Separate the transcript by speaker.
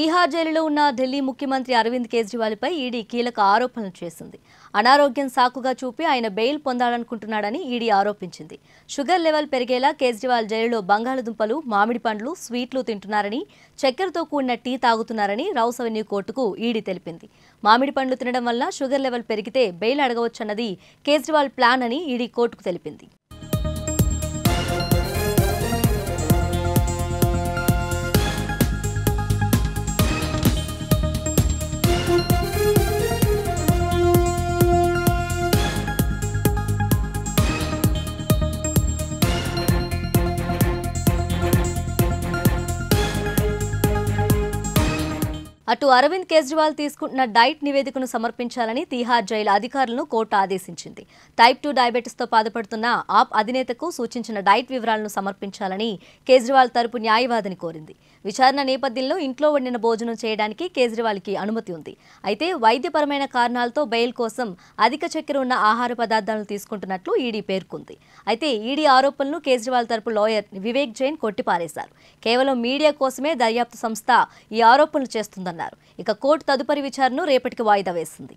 Speaker 1: తీహార్ జైలులో ఉన్న ఢిల్లీ ముఖ్యమంత్రి అరవింద్ కేజ్రీవాల్పై ఈడీ కీలక ఆరోపణలు చేసింది. అనారోగ్యం సాకుగా చూపి ఆయన బెయిల్ పొందాలనుకుంటున్నాడని ఈడీ ఆరోపించింది. షుగర్ లెవెల్ పెరిగేలా కేజ్రీవాల్ జైలులో బంగాళదుంపలు, మామిడి పండ్లు, స్వీట్లు తింటున్నారని, చక్కెరతో కూడిన టీ తాగుతున్నారని రౌస్ అవెన్యూ కోర్టుకు ఈడీ తెలిపింది. మామిడి పండ్లు తినడం వల్ల షుగర్ లెవెల్ పెరిగితే బెయిల్ అడగవచ్చన్నది కేజ్రీవాల్ ప్లాన్ అని ఈడీ కోర్టుకు తెలిపింది. అటు అరవింద్ కేజ్రీవాల్ తీసుకుంటున్న డైట్ నివేదికను సమర్పించాలని తీహార్ జైలు అధికారులను కోర్టు ఆదేశించింది. టైప్ 2 డయాబెటిస్తో బాధపడుతున్న ఆప్ అధినేతకు సూచించిన డైట్ వివరాలను సమర్పించాలని కేజ్రీవాల్ తరపు న్యాయవాదిని కోరింది. విచారణ నేపథ్యంలో ఇంట్లో వండిన భోజనం చేయడానికి కేజ్రీవాల్కి అనుమతి ఉంది. అయితే వైద్యపరమైన కారణాలతో బెయిల్ కోసం అధిక చక్కెర ఉన్న ఆహార పదార్థాలను తీసుకుంటున్నట్లు ఈడీ పేర్కొంది. అయితే ఈడీ ఆరోపణలను కేజ్రీవాల్ తరపు లాయర్ వివేక్ జైన్ కొట్టిపారేశారు. కేవలం మీడియా కోసమే దర్యాప్తు సంస్థ ఈ ఆరోపణలు చేస్తుందన్నారు. ఇక కోర్టు తదుపరి విచారణను రేపటికి వాయిదా వేసింది.